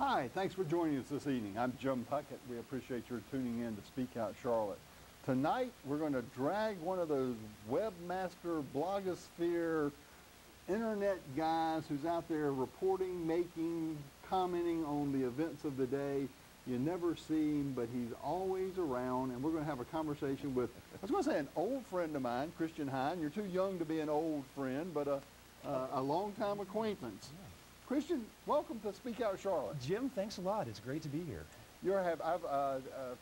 Hi, thanks for joining us this evening. I'm Jim Puckett. We appreciate your tuning in to Speak Out Charlotte. Tonight, we're going to drag one of those webmaster, blogosphere, internet guys who's out there reporting, making, commenting on the events of the day. You never see him, but he's always around, and we're going to have a conversation with, I was going to say an old friend of mine, Christian Hine. You're too young to be an old friend, but a long-time acquaintance. Christian, welcome to Speak Out Charlotte. Jim, thanks a lot. It's great to be here.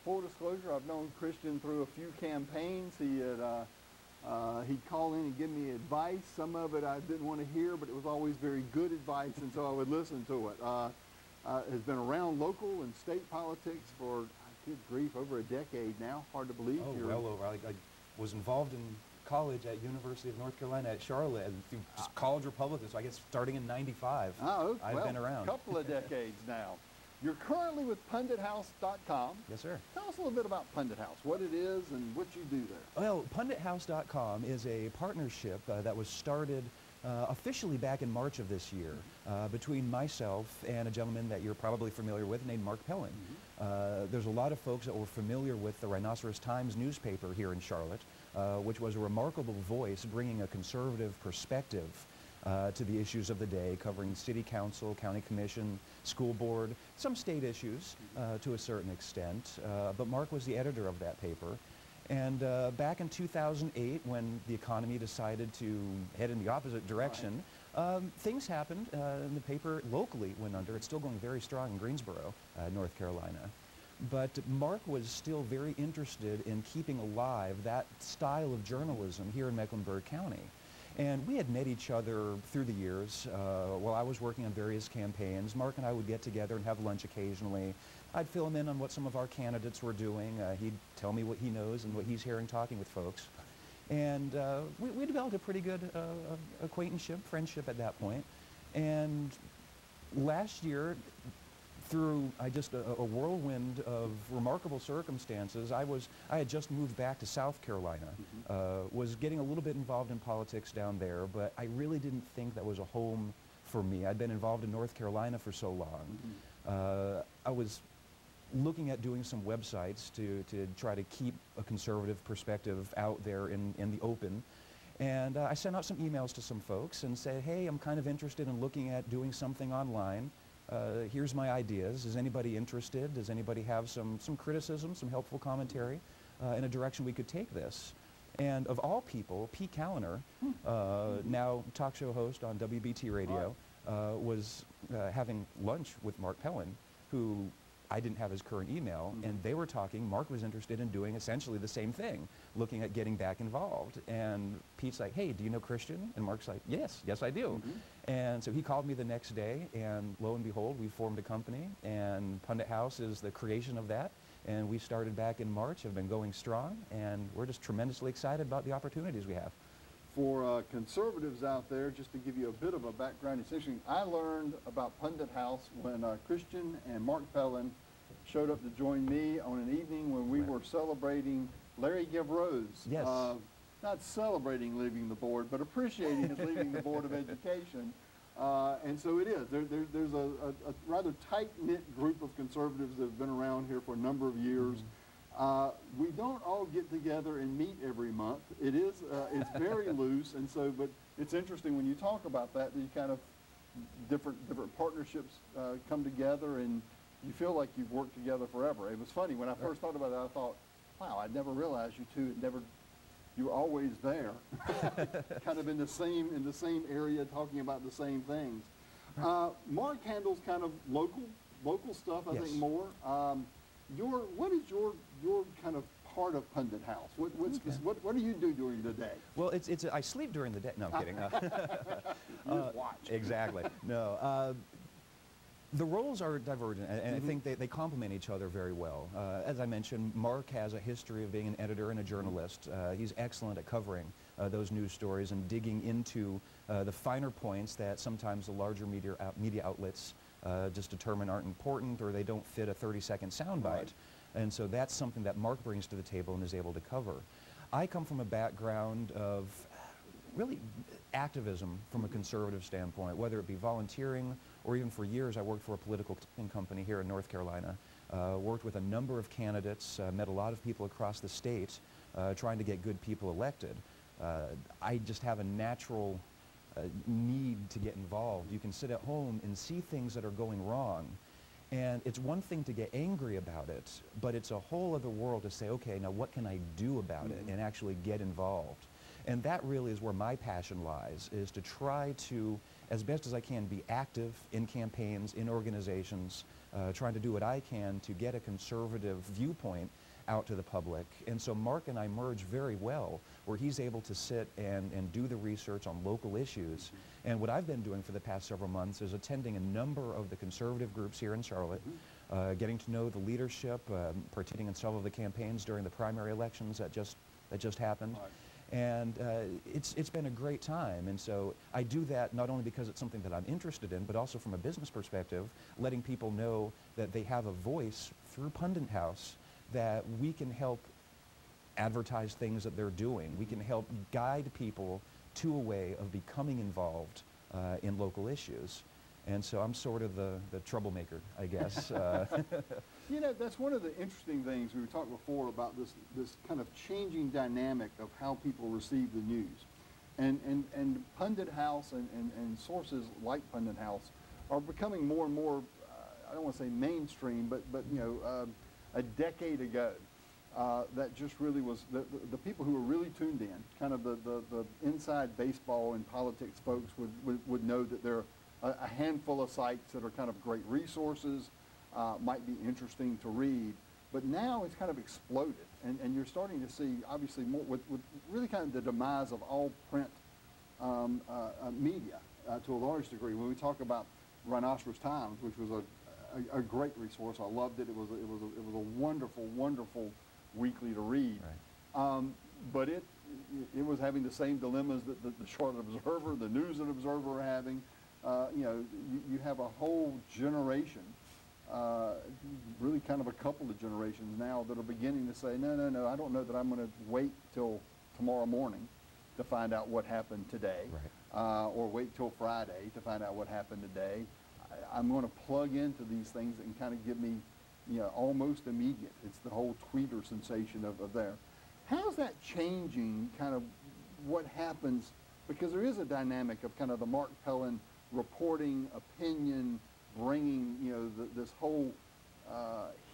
Full disclosure, I've known Christian through a few campaigns. He'd call in and give me advice. Some of it I didn't want to hear, but it was always very good advice, and so I would listen to it. Has been around local and state politics for, good grief, over a decade now. Hard to believe. Oh, well over. I was involved in college at University of North Carolina at Charlotte through college Republican, so I guess starting in '95. I've been around. A couple of decades now. You're currently with pundithouse.com. Yes, sir. Tell us a little bit about Pundit House, what it is and what you do there. Well, pundithouse.com is a partnership that was started officially back in March of this year between myself and a gentleman that you're probably familiar with named Mark Pellin. There's a lot of folks that were familiar with the Rhinoceros Times newspaper here in Charlotte, which was a remarkable voice bringing a conservative perspective to the issues of the day, covering city council, county commission, school board, some state issues to a certain extent. But Mark was the editor of that paper. And back in 2008, when the economy decided to head in the opposite direction, things happened, and the paper locally went under. It's still going very strong in Greensboro, North Carolina. But Mark was still very interested in keeping alive that style of journalism here in Mecklenburg County. And we had met each other through the years while I was working on various campaigns. Mark and I would get together and have lunch occasionally. I'd fill him in on what some of our candidates were doing. He'd tell me what he knows and what he's hearing talking with folks. And we developed a pretty good acquaintanceship, friendship at that point. And last year, through just a whirlwind of remarkable circumstances, I had just moved back to South Carolina, was getting a little bit involved in politics down there, but I really didn't think that was a home for me. I'd been involved in North Carolina for so long. I was looking at doing some websites to try to keep a conservative perspective out there in the open. And I sent out some emails to some folks and said, hey, I'm kind of interested in looking at doing something online. Here's my ideas. Is anybody interested? Does anybody have some criticism, some helpful commentary in a direction we could take this? And of all people, Pete Callender, now talk show host on WBT Radio, was having lunch with Mark Pellin, who I didn't have his current email, and they were talking. Mark was interested in doing essentially the same thing, looking at getting back involved. And Pete's like, hey, do you know Christian? And Mark's like, yes, I do. And so he called me the next day, and lo and behold, we formed a company, and Pundit House is the creation of that. And we started back in March, have been going strong, and we're just tremendously excited about the opportunities we have. For conservatives out there, just to give you a bit of a background, essentially, I learned about Pundit House when Christian and Mark Pellin showed up to join me on an evening when we were celebrating Larry Givro's. Yes. Not celebrating leaving the board, but appreciating his leaving the Board of Education. And so it is. There's a rather tight-knit group of conservatives that have been around here for a number of years. We don't all get together and meet every month. It's very loose, and so, but it's interesting when you talk about that, you kind of, different partnerships come together, and you feel like you've worked together forever. It was funny, when I first thought about it, I thought, wow, I never realized you were always there, kind of in the same area talking about the same things. Mark handles kind of local stuff, I think, more. What is your kind of part of Pundit House? What do you do during the day? Well, I sleep during the day. No, I'm kidding. You just watch. Exactly. No. The roles are divergent, and I think they complement each other very well. As I mentioned, Mark has a history of being an editor and a journalist. He's excellent at covering those news stories and digging into the finer points that sometimes the larger media outlets just determine aren't important, or they don't fit a 30-second soundbite. Right. And so that's something that Mark brings to the table and is able to cover. I come from a background of really activism from a conservative standpoint, whether it be volunteering or even for years I worked for a political consulting company here in North Carolina, worked with a number of candidates, met a lot of people across the state trying to get good people elected. I just have a natural need to get involved. You can sit at home and see things that are going wrong, and it's one thing to get angry about it, but it's a whole other world to say, okay, now what can I do about it and actually get involved? And that really is where my passion lies, is to try to, as best as I can, be active in campaigns, in organizations, trying to do what I can to get a conservative viewpoint out to the public. And so Mark and I merge very well, where he's able to sit and do the research on local issues. And what I've been doing for the past several months is attending a number of the conservative groups here in Charlotte, getting to know the leadership, participating in some of the campaigns during the primary elections that just happened. Right. And it's been a great time. And so I do that not only because it's something that I'm interested in, but also from a business perspective, letting people know that they have a voice through Pundit House, that we can help advertise things that they're doing. We can help guide people to a way of becoming involved in local issues. And so I'm sort of the troublemaker, I guess. You know, that's one of the interesting things we talked before about this kind of changing dynamic of how people receive the news. And Pundit House and sources like Pundit House are becoming more and more, I don't want to say mainstream, but you know, a decade ago, that just really was the people who were really tuned in, kind of the inside baseball and politics folks would know that there are a handful of sites that are kind of great resources, might be interesting to read, but now it's kind of exploded, and you're starting to see, obviously, more with really kind of the demise of all print media to a large degree. When we talk about Rhinoceros Times, which was a great resource, I loved it. It was a wonderful, wonderful weekly to read. Right. But it was having the same dilemmas that the Charlotte Observer, the News and Observer are having. You know, you have a whole generation, really kind of a couple of generations now, that are beginning to say, no, I don't know that I'm going to wait till tomorrow morning to find out what happened today, right. Or wait till Friday to find out what happened today. I'm going to plug into these things and kind of give me, you know, almost immediate. It's the whole tweeter sensation of there. How's that changing kind of what happens? Because there is a dynamic of kind of the Mark Pellin reporting, opinion, bringing, you know, this whole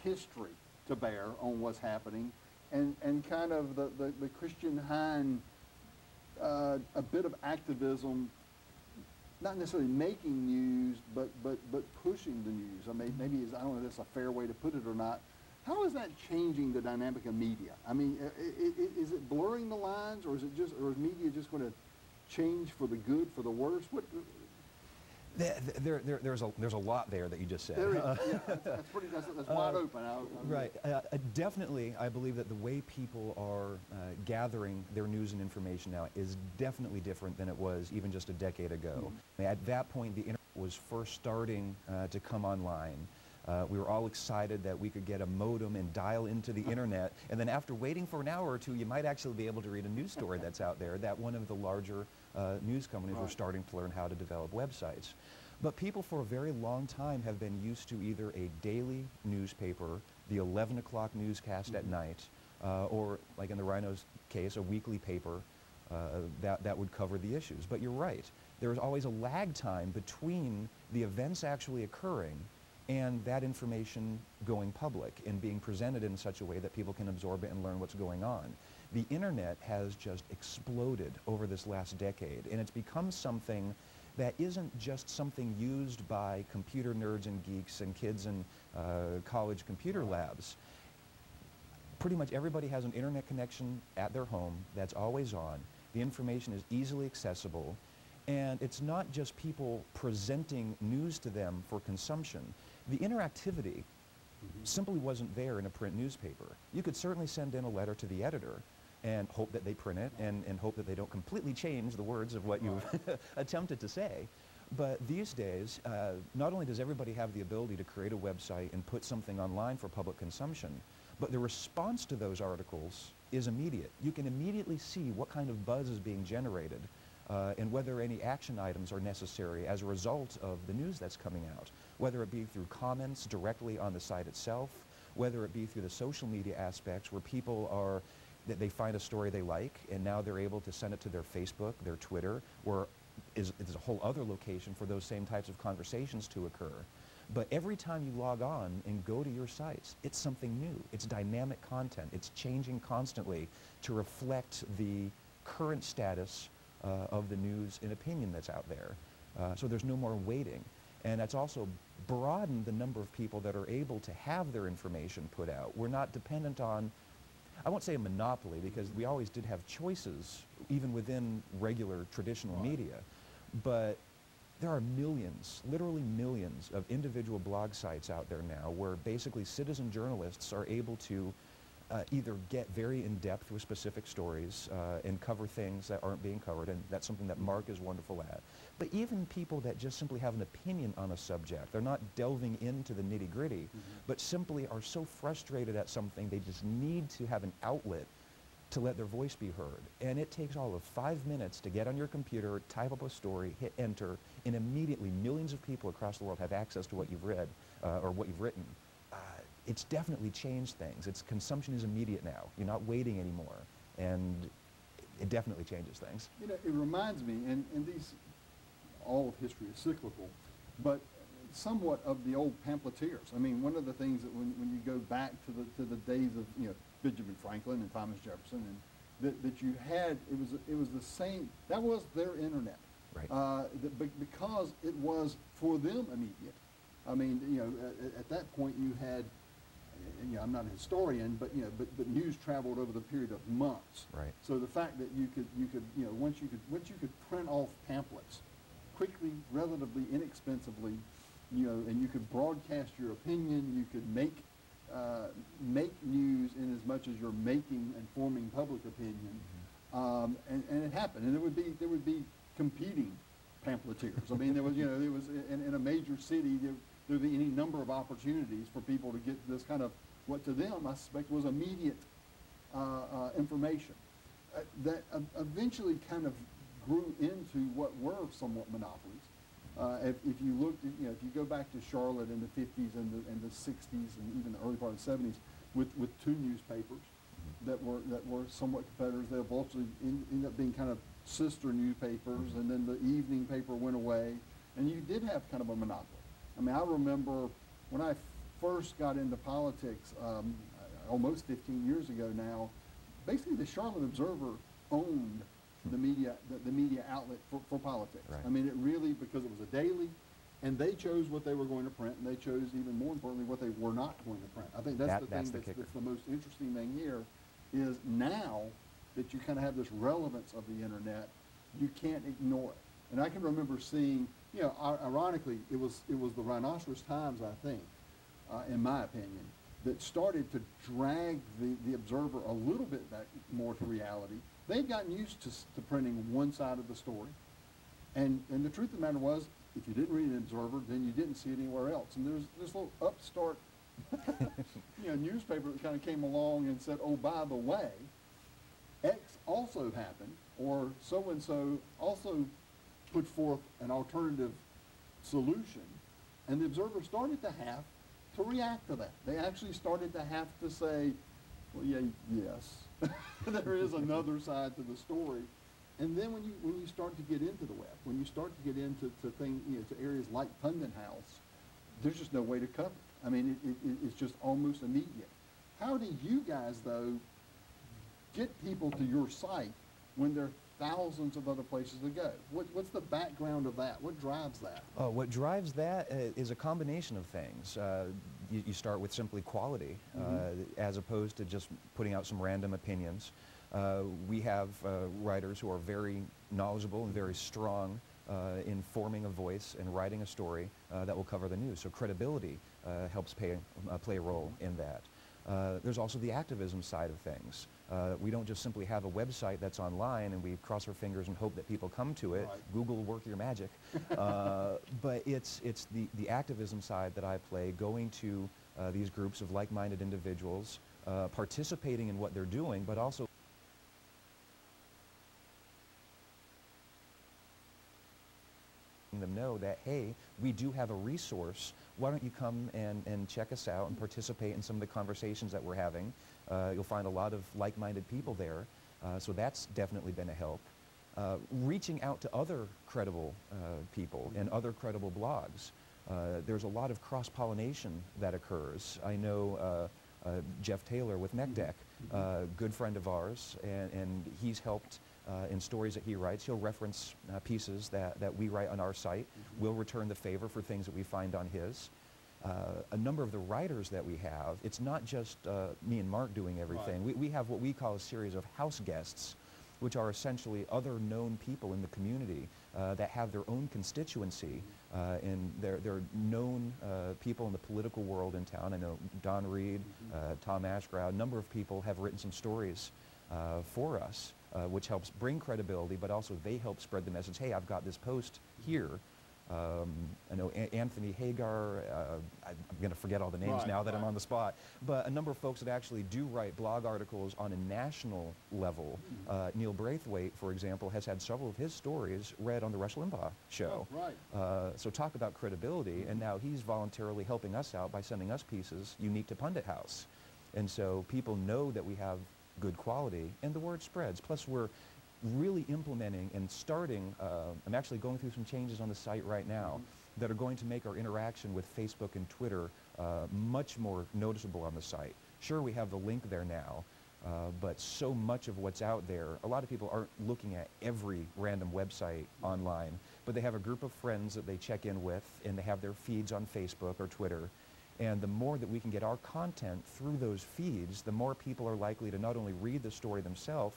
history to bear on what's happening, and kind of the Christian Hine, a bit of activism, not necessarily making news, but pushing the news. I mean, maybe I don't know if that's a fair way to put it or not. How is that changing the dynamic of media? I mean, is it blurring the lines, or is media just going to change for the good, for the worse? What? There's a lot there that you just said. There is. Yeah, that's wide open. Right. Definitely, I believe that the way people are gathering their news and information now is definitely different than it was even just a decade ago. At that point, the internet was first starting to come online. We were all excited that we could get a modem and dial into the internet, and then after waiting for an hour or two, you might actually be able to read a news story that's out there that one of the larger news companies were starting to learn how to develop websites. But people for a very long time have been used to either a daily newspaper, the 11 o'clock newscast at night, or, like in the Rhino's case, a weekly paper that would cover the issues. But you're right, there's always a lag time between the events actually occurring and that information going public and being presented in such a way that people can absorb it and learn what's going on. The internet has just exploded over this last decade, and it's become something that isn't just something used by computer nerds and geeks and kids in college computer labs. Pretty much everybody has an internet connection at their home that's always on. The information is easily accessible, and it's not just people presenting news to them for consumption. The interactivity simply wasn't there in a print newspaper. You could certainly send in a letter to the editor and hope that they print it and hope that they don't completely change the words of what you've attempted to say. But these days, not only does everybody have the ability to create a website and put something online for public consumption, but the response to those articles is immediate. You can immediately see what kind of buzz is being generated and whether any action items are necessary as a result of the news that's coming out, whether it be through comments directly on the site itself, whether it be through the social media aspects where people are, that they find a story they like and now they're able to send it to their Facebook, their Twitter, or is a whole other location for those same types of conversations to occur. But every time you log on and go to your sites, it's something new. It's dynamic content. It's changing constantly to reflect the current status of the news and opinion that's out there. So there's no more waiting. And that's also broadened the number of people that are able to have their information put out. We're not dependent on, I won't say a monopoly, because we always did have choices, even within regular traditional media. But there are millions, literally millions, of individual blog sites out there now where basically citizen journalists are able to either get very in-depth with specific stories and cover things that aren't being covered, and that's something that Mark is wonderful at. But even people that just simply have an opinion on a subject, they're not delving into the nitty-gritty, but simply are so frustrated at something, they just need to have an outlet to let their voice be heard. And it takes all of 5 minutes to get on your computer, type up a story, hit enter, and immediately millions of people across the world have access to what you've read or what you've written. It's definitely changed things. Its consumption is immediate now. You're not waiting anymore. And it definitely changes things. You know, it reminds me, and these, all of history is cyclical, but somewhat of the old pamphleteers. I mean, one of the things that when you go back to the days of, you know, Benjamin Franklin and Thomas Jefferson, and that you had, it was the same, that was their internet. Right. Because it was for them immediate. I mean, you know, at that point you had, you know, I'm not a historian, but you know, but news traveled over the period of months. Right. So the fact that you could, you know, once you could print off pamphlets quickly, relatively inexpensively, you know, and you could broadcast your opinion, you could make news in as much as you're making and forming public opinion, and it happened, and there would be competing pamphleteers. I mean, there was, you know, there was in a major city, there would be any number of opportunities for people to get this kind of, what to them I suspect was immediate information that eventually kind of grew into what were somewhat monopolies. If you looked at, you know, if you go back to Charlotte in the 50s and the 60s and even the early part of the 70s with two newspapers that were somewhat competitors, they eventually ended up being kind of sister newspapers, and then the evening paper went away, and you did have kind of a monopoly. I mean, I remember when I first got into politics, almost 15 years ago now, basically the Charlotte Observer owned the media outlet for politics. Right. I mean, it really, because it was a daily, and they chose what they were going to print, and they chose, even more importantly, what they were not going to print. I think that's that's that's the most interesting thing here, is now that you kind of have this relevance of the internet, you can't ignore it. And I can remember seeing, you know, ironically, it was the Rhinoceros Times, I think, in my opinion, that started to drag the Observer a little bit back more to reality. They'd gotten used to printing one side of the story, and the truth of the matter was, if you didn't read an Observer, then you didn't see it anywhere else. And there's this little upstart, you know, newspaper that kind of came along and said, oh, by the way, X also happened, or so-and-so also put forth an alternative solution, and the Observer started to have to react to that. They actually started to have to say, well, yeah, yes, there is another side to the story. And then when you start to get into the web, when you start to get into things, you know, to areas like Pundit House, there's just no way to cover it. I mean, it's just almost immediate. How do you guys, though, get people to your site when there are thousands of other places to go? What's the background of that? What drives that? What drives that is a combination of things. You start with simply quality, as opposed to just putting out some random opinions. We have writers who are very knowledgeable and very strong in forming a voice and writing a story that will cover the news. So credibility helps play a role in that. There's also the activism side of things. We don't just simply have a website that's online and we cross our fingers and hope that people come to it. Right. Google will work your magic. But it's the activism side that I play, going to these groups of like-minded individuals, participating in what they're doing, but also letting them know that, hey, we do have a resource. Why don't you come and check us out and participate in some of the conversations that we're having. You'll find a lot of like-minded people there, so that's definitely been a help. Reaching out to other credible people and other credible blogs. There's a lot of cross-pollination that occurs. I know Jeff Taylor with Neck Deck, good friend of ours, and he's helped in stories that he writes. He'll reference pieces that we write on our site. We'll return the favor for things that we find on his. A number of the writers that we have, it's not just me and Mark doing everything. Right. We have what we call a series of house guests, which are essentially other known people in the community that have their own constituency, and they're known people in the political world in town. I know Don Reed, Tom Ashcroft, a number of people have written some stories for us, which helps bring credibility, but also they help spread the message, hey, I've got this post here. I know Anthony Hagar, I'm going to forget all the names now that I'm on the spot, but a number of folks that actually do write blog articles on a national level. Neil Braithwaite, for example, has had several of his stories read on the Rush Limbaugh show. So talk about credibility, and now he's voluntarily helping us out by sending us pieces unique to Pundit House. And so people know that we have good quality, and the word spreads. Plus, we're really implementing and starting, I'm actually going through some changes on the site right now that are going to make our interaction with Facebook and Twitter much more noticeable on the site. Sure, we have the link there now, but so much of what's out there, a lot of people aren't looking at every random website online, but they have a group of friends that they check in with, and they have their feeds on Facebook or Twitter. And the more that we can get our content through those feeds, the more people are likely to not only read the story themselves,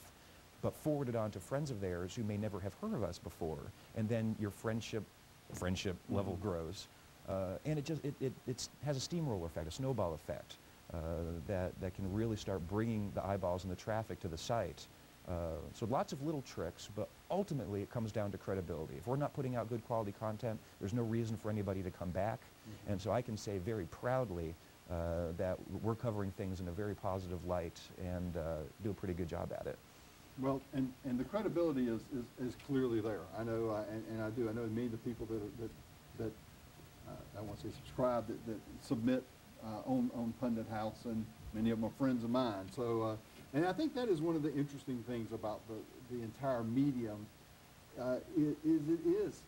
but forward it on to friends of theirs who may never have heard of us before. And then your friendship level grows. And it has a steamroller effect, a snowball effect, that can really start bringing the eyeballs and the traffic to the site. So lots of little tricks, but ultimately it comes down to credibility. If we're not putting out good quality content, there's no reason for anybody to come back. And so I can say very proudly that we're covering things in a very positive light and do a pretty good job at it. Well, and the credibility is clearly there. I know, I know many of the people that I won't say subscribe, that submit on Pundit House, and many of them are friends of mine. So, and I think that is one of the interesting things about the entire medium, it is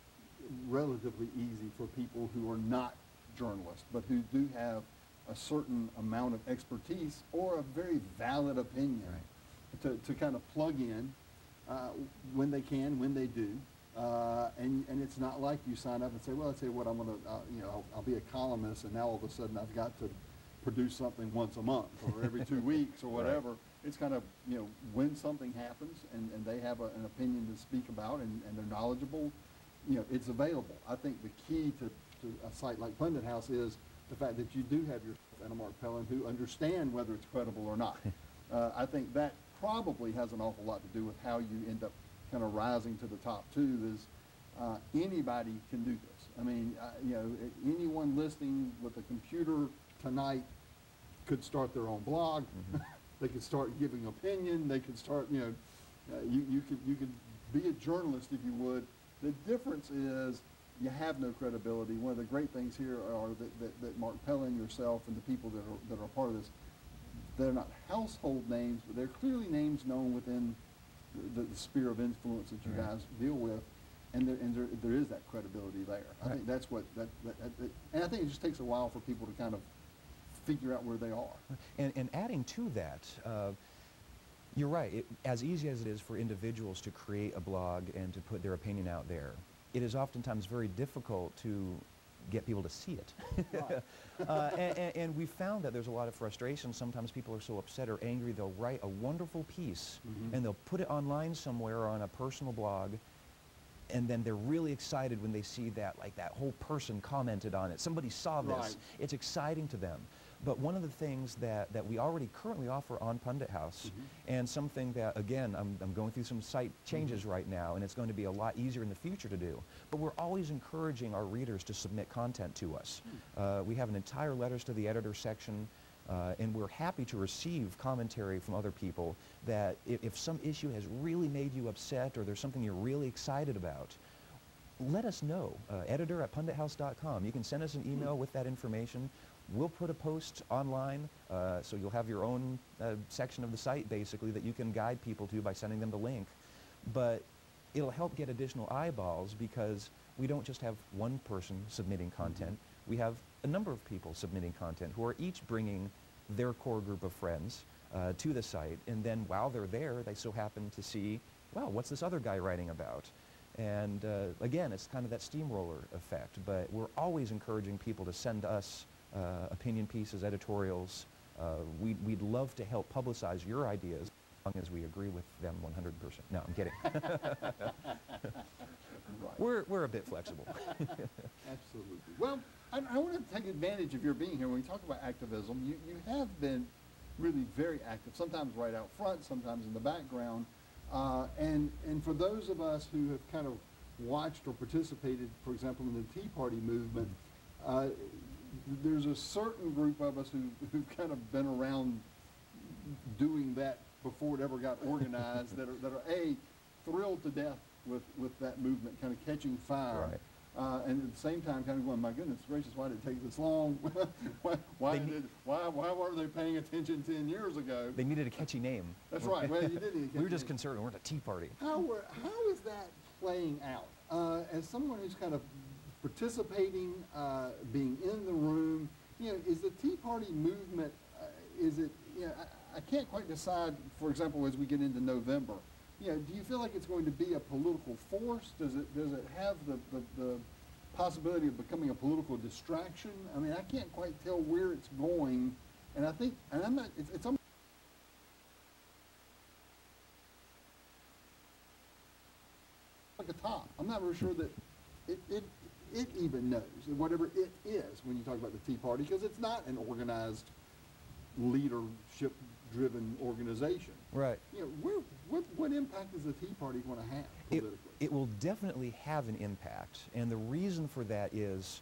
relatively easy for people who are not journalists, but who do have a certain amount of expertise or a very valid opinion. To kind of plug in when they can, when they do, and it's not like you sign up and say, well, I tell you what, I'm going to, I'll be a columnist, and now all of a sudden I've got to produce something once a month or every 2 weeks or whatever. It's kind of, when something happens and they have an opinion to speak about and they're knowledgeable, it's available. I think the key to a site like Pundit House is the fact that you do have yourself and a Mark Pellin who understand whether it's credible or not. I think that probably has an awful lot to do with how you end up kind of rising to the top too. Is anybody can do this. I mean, anyone listening with a computer tonight could start their own blog. They could start giving opinion. They could start, you could be a journalist if you would. The difference is you have no credibility. One of the great things here are that Mark Pellin, yourself, and the people that are a part of this, they're not household names, but they're clearly names known within the sphere of influence that you guys deal with, and there is that credibility there. I think that's what and I think it just takes a while for people to kind of figure out where they are. And adding to that, you're right. As easy as it is for individuals to create a blog and to put their opinion out there, it is oftentimes very difficult to get people to see it. And we found that there's a lot of frustration. Sometimes people are so upset or angry, they'll write a wonderful piece and they'll put it online somewhere on a personal blog, and then they're really excited when they see that, like, that whole person commented on it. Somebody saw this. It's exciting to them. But one of the things that we already currently offer on Pundit House, and something that, again, I'm going through some site changes right now, and it's going to be a lot easier in the future to do, but we're always encouraging our readers to submit content to us. We have an entire letters to the editor section, and we're happy to receive commentary from other people that if some issue has really made you upset or there's something you're really excited about, let us know. Editor@pundithouse.com. You can send us an email with that information. We'll put a post online, so you'll have your own section of the site, basically, that you can guide people to by sending them the link. But it'll help get additional eyeballs because we don't just have one person submitting content. We have a number of people submitting content who are each bringing their core group of friends to the site. And then while they're there, they so happen to see, wow, what's this other guy writing about? And again, it's kind of that steamroller effect. But we're always encouraging people to send us opinion pieces, editorials. We'd love to help publicize your ideas as long as we agree with them 100%. No, I'm kidding. Right. We're a bit flexible. Absolutely. Well, I want to take advantage of your being here. When we talk about activism, you have been really very active, sometimes right out front, sometimes in the background. And for those of us who have kind of watched or participated, for example, in the Tea Party movement, there's a certain group of us who've kind of been around doing that before it ever got organized that are thrilled to death with that movement kind of catching fire. Right. And at the same time kind of going, my goodness gracious, why did it take this long? why weren't they paying attention 10 years ago? They needed a catchy name. That's right. Well, you did need a catchy We were just name. concerned we weren't a Tea Party. How is that playing out? As someone who's kind of participating, being in the room, is the Tea Party movement, is it, I can't quite decide, for example, as we get into November, do you feel like it's going to be a political force? Does it have the possibility of becoming a political distraction? I mean, I can't quite tell where it's going, and I think, and I'm not, it's almost like a top. I'm not really sure that it even knows, whatever it is, when you talk about the Tea Party, because it's not an organized, leadership-driven organization. Right. What impact is the Tea Party going to have politically? It will definitely have an impact, and the reason for that is,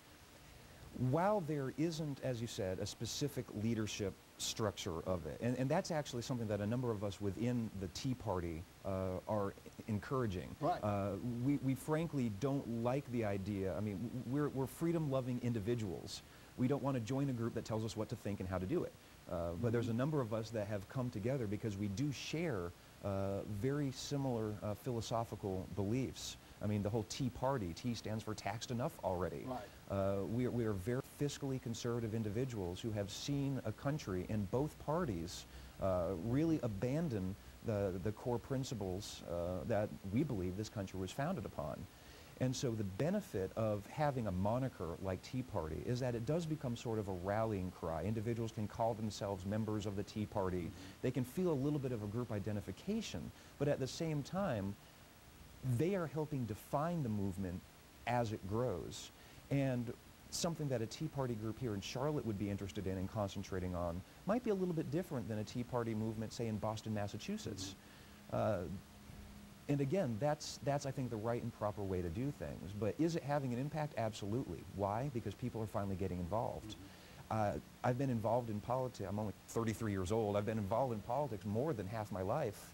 while there isn't, as you said, a specific leadership structure of it, and that's actually something that a number of us within the Tea Party are encouraging. Right. We frankly don't like the idea. I mean, we're freedom-loving individuals. We don't want to join a group that tells us what to think and how to do it. But there's a number of us that have come together because we do share very similar philosophical beliefs. I mean, the whole Tea Party, T stands for taxed enough already. Right. We are very fiscally conservative individuals who have seen a country in both parties really abandon the core principles that we believe this country was founded upon. And so the benefit of having a moniker like Tea Party is that it does become sort of a rallying cry. Individuals can call themselves members of the Tea Party. They can feel a little bit of a group identification, but at the same time, they are helping define the movement as it grows. And something that a Tea Party group here in Charlotte would be interested in and concentrating on might be a little bit different than a Tea Party movement, say, in Boston, Massachusetts. And again, that's I think the right and proper way to do things. But is it having an impact? Absolutely. Why? Because people are finally getting involved. I've been involved in politics. I'm only 33 years old. I've been involved in politics more than half my life,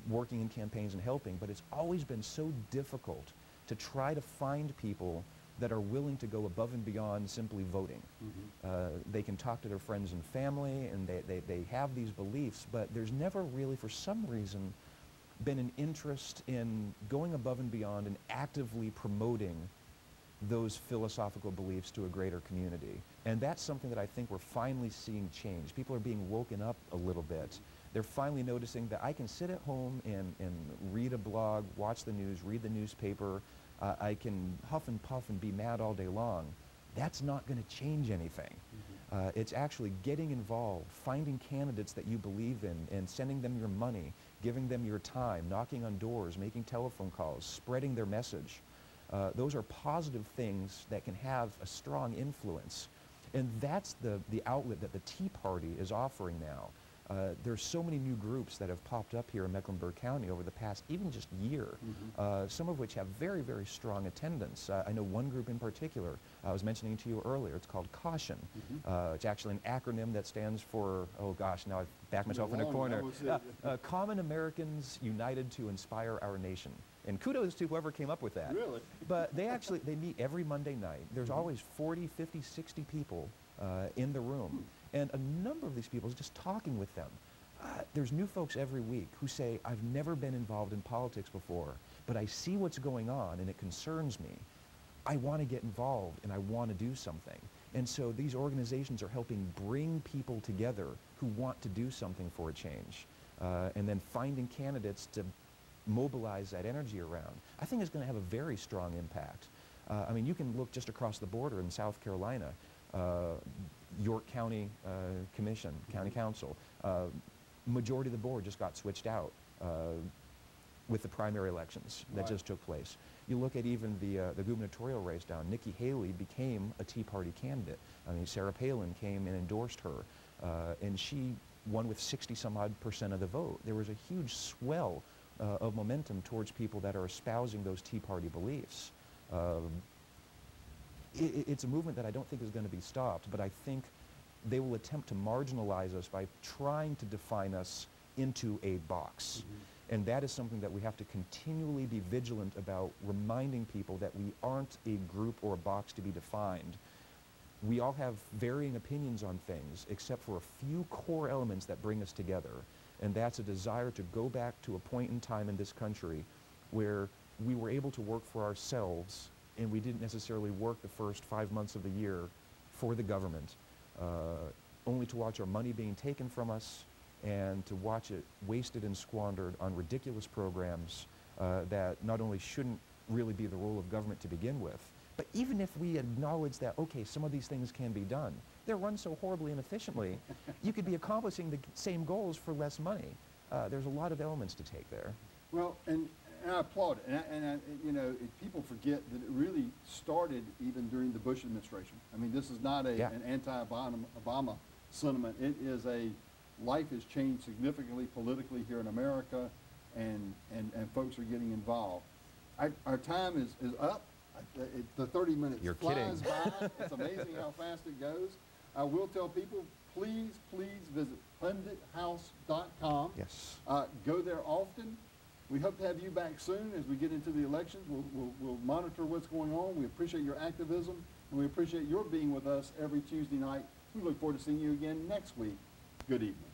working in campaigns and helping. But it's always been so difficult to try to find people that are willing to go above and beyond simply voting. They can talk to their friends and family, and they have these beliefs, but there's never really, for some reason, been an interest in going above and beyond and actively promoting those philosophical beliefs to a greater community. And that's something that I think we're finally seeing change. People are being woken up a little bit. They're finally noticing that I can sit at home and read a blog, watch the news, read the newspaper. I can huff and puff and be mad all day long. That's not going to change anything. It's actually getting involved, finding candidates that you believe in, and sending them your money, giving them your time, knocking on doors, making telephone calls, spreading their message. Those are positive things that can have a strong influence. And that's the outlet that the Tea Party is offering now. There's so many new groups that have popped up here in Mecklenburg County over the past even just year, some of which have very, very strong attendance. I know one group in particular I was mentioning to you earlier. It's called CAUTION. It's actually an acronym that stands for, oh gosh, now I've backed myself in a corner. Common Americans United to Inspire Our Nation. And kudos to whoever came up with that. Really? But they meet every Monday night. There's always 40, 50, 60 people in the room. And a number of these people, just talking with them, there's new folks every week who say, I've never been involved in politics before, but I see what's going on and it concerns me. I want to get involved and I want to do something. And so these organizations are helping bring people together who want to do something for a change. And then finding candidates to mobilize that energy around, I think is going to have a very strong impact. I mean, you can look just across the border in South Carolina, York County Commission, County Council, majority of the board just got switched out with the primary elections that just took place. You look at even the gubernatorial race down, Nikki Haley became a Tea Party candidate. I mean, Sarah Palin came and endorsed her, and she won with 60-some-odd% of the vote. There was a huge swell of momentum towards people that are espousing those Tea Party beliefs. It's a movement that I don't think is going to be stopped, but I think they will attempt to marginalize us by trying to define us into a box. And that is something that we have to continually be vigilant about, reminding people that we aren't a group or a box to be defined. We all have varying opinions on things, except for a few core elements that bring us together. And that's a desire to go back to a point in time in this country where we were able to work for ourselves and we didn't necessarily work the first 5 months of the year for the government, only to watch our money being taken from us and to watch it wasted and squandered on ridiculous programs that not only shouldn't really be the role of government to begin with, but even if we acknowledge that, okay, some of these things can be done, they're run so horribly and efficiently, you could be accomplishing the same goals for less money. There's a lot of elements to take there. Well, and I applaud it. And you know, people forget that it really started even during the Bush administration. I mean, this is not an anti-Obama sentiment. It is a life has changed significantly politically here in America, and folks are getting involved. Our time is up. The 30 minutes flies by. It's amazing how fast it goes. I will tell people, please visit pundithouse.com. Yes. Go there often. We hope to have you back soon as we get into the elections. We'll monitor what's going on. We appreciate your activism, and we appreciate your being with us every Tuesday night. We look forward to seeing you again next week. Good evening.